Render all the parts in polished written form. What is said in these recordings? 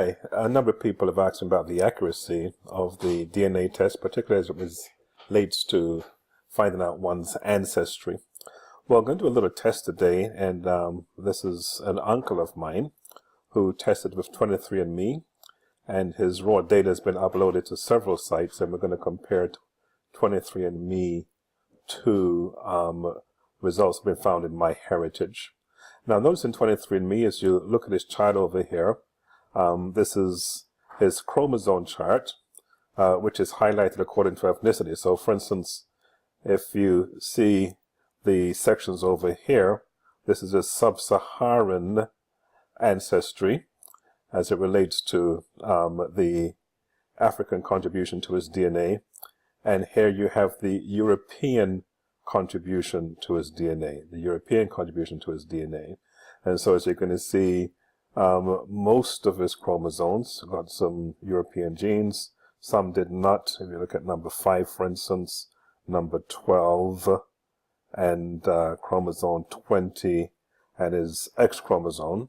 Hi. A number of people have asked me about the accuracy of the DNA test, particularly as it relates to finding out one's ancestry. Well, I'm going to do a little test today, and this is an uncle of mine who tested with 23andMe, and his raw data has been uploaded to several sites, and we're going to compare 23andMe to results that have been found in MyHeritage. Now, notice in 23andMe, as you look at this chart over here, this is his chromosome chart, which is highlighted according to ethnicity. So, for instance, if you see the sections over here, this is his sub-Saharan ancestry as it relates to the African contribution to his DNA. And here you have the European contribution to his DNA, And so as you're going to see, most of his chromosomes got some European genes, some did not. If you look at number 5, for instance, number 12, and chromosome 20, and his X chromosome,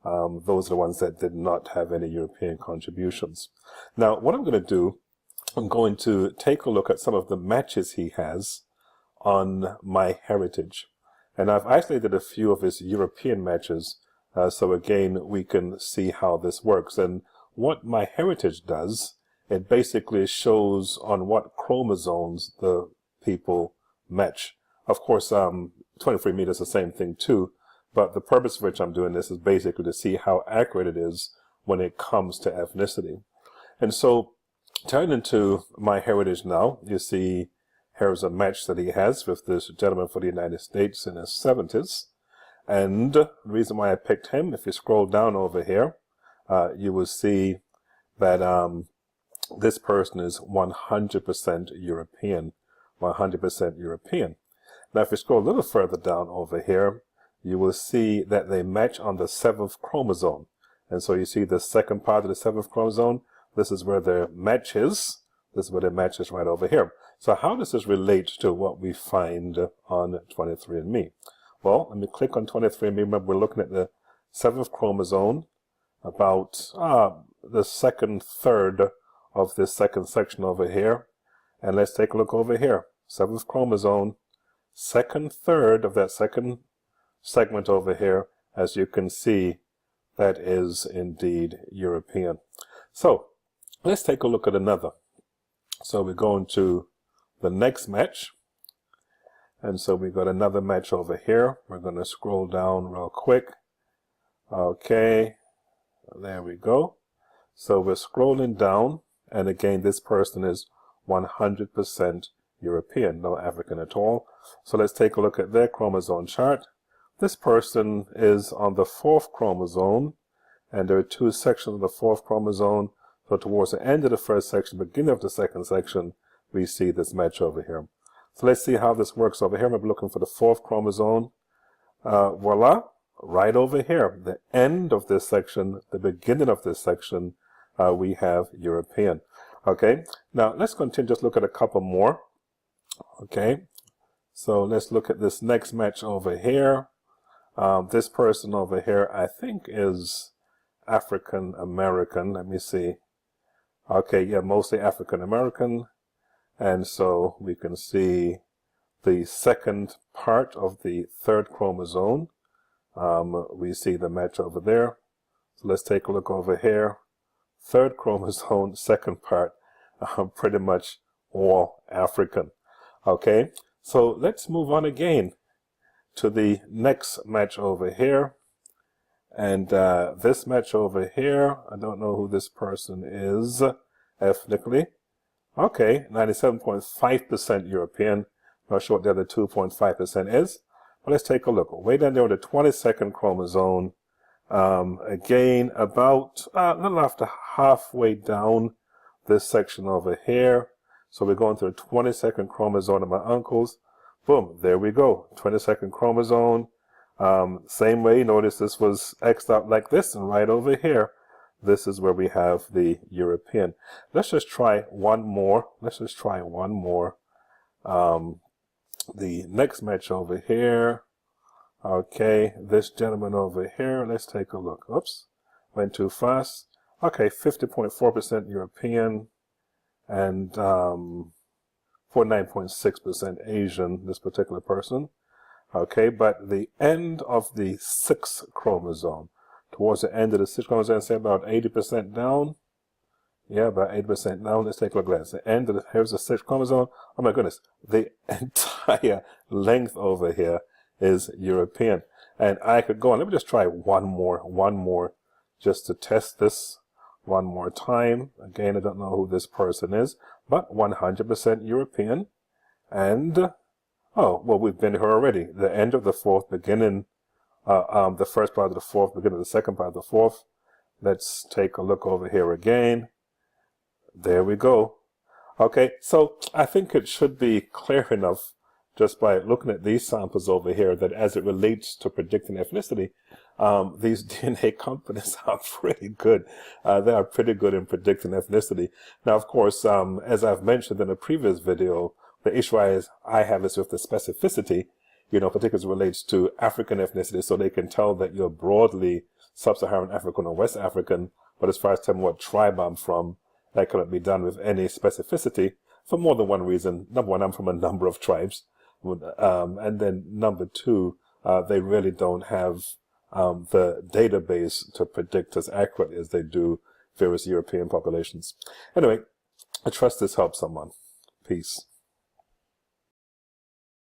those are the ones that did not have any European contributions. Now, what I'm going to do, I'm going to take a look at some of the matches he has on MyHeritage. And I've isolated a few of his European matches, so again, we can see how this works. And what MyHeritage does, it basically shows on what chromosomes the people match. Of course, 23andMe does the same thing too, but the purpose for which I'm doing this is basically to see how accurate it is when it comes to ethnicity. And so, turn into MyHeritage now, you see here's a match that he has with this gentleman for the United States in his 70s. And the reason why I picked him, if you scroll down over here, you will see that this person is 100% European. 100% European. Now, if you scroll a little further down over here, you will see that they match on the 7th chromosome. And so you see the second part of the 7th chromosome. This is where their match is. This is where their match is right over here. So how does this relate to what we find on 23andMe? Well, let me click on 23andMe. Remember, we're looking at the 7th chromosome, about the second third of this second section over here. And let's take a look over here. 7th chromosome, second third of that second segment over here. As you can see, that is indeed European. So let's take a look at another. So we're going to the next match. And so we got another match over here. We're going to scroll down real quick. Okay, there we go. So we're scrolling down, and again, this person is 100% European, no African at all. So let's take a look at their chromosome chart. This person is on the 4th chromosome, and there are 2 sections of the 4th chromosome. So towards the end of the first section, beginning of the second section, we see this match over here. So let's see how this works over here. I'm looking for the 4th chromosome. Voila, right over here, the end of this section, the beginning of this section, we have European. Okay, now let's continue, just look at a couple more. Okay, so let's look at this next match over here. This person over here, I think, is African American. Let me see. Okay, yeah, mostly African American. And so we can see the second part of the 3rd chromosome. We see the match over there. So let's take a look over here. 3rd chromosome, second part, pretty much all African. Okay, so let's move on again to the next match over here. And this match over here, I don't know who this person is ethnically. Okay, 97.5% European. Not sure what the other 2.5% is. But let's take a look. Way down there on the 22nd chromosome. Again, about a little after halfway down this section over here. So we're going to the 22nd chromosome of my uncle's. Boom, there we go. 22nd chromosome. Same way, notice this was X'd out like this, and right over here, this is where we have the European. Let's just try one more. The next match over here. Okay, this gentleman over here, let's take a look. Oops, went too fast. Okay, 50.4% European and 49.6% Asian, this particular person. Okay, but the end of the sixth chromosome, towards the end of the sixth chromosome, say about 80% down. Yeah, about 80% down. Let's take a look at that. The end of here's the sixth chromosome. Oh my goodness, the entire length over here is European. And I could go on. Let me just try one more, just to test this one more time. Again, I don't know who this person is, but 100% European. And, oh, well, we've been here already. The end of the fourth, beginning, the first part of the fourth, beginning of the second part of the fourth. Let's take a look over here again. There we go. Okay, so I think it should be clear enough just by looking at these samples over here that as it relates to predicting ethnicity, these DNA companies are pretty good. They are pretty good in predicting ethnicity. Now, of course, as I've mentioned in a previous video, the issue I have is with the specificity, particularly as it relates to African ethnicity, so they can tell that you're broadly sub-Saharan African or West African, but as far as telling what tribe I'm from, that cannot be done with any specificity for more than one reason. Number one, I'm from a number of tribes. And then number two, they really don't have the database to predict as accurately as they do various European populations. Anyway, I trust this helps someone. Peace.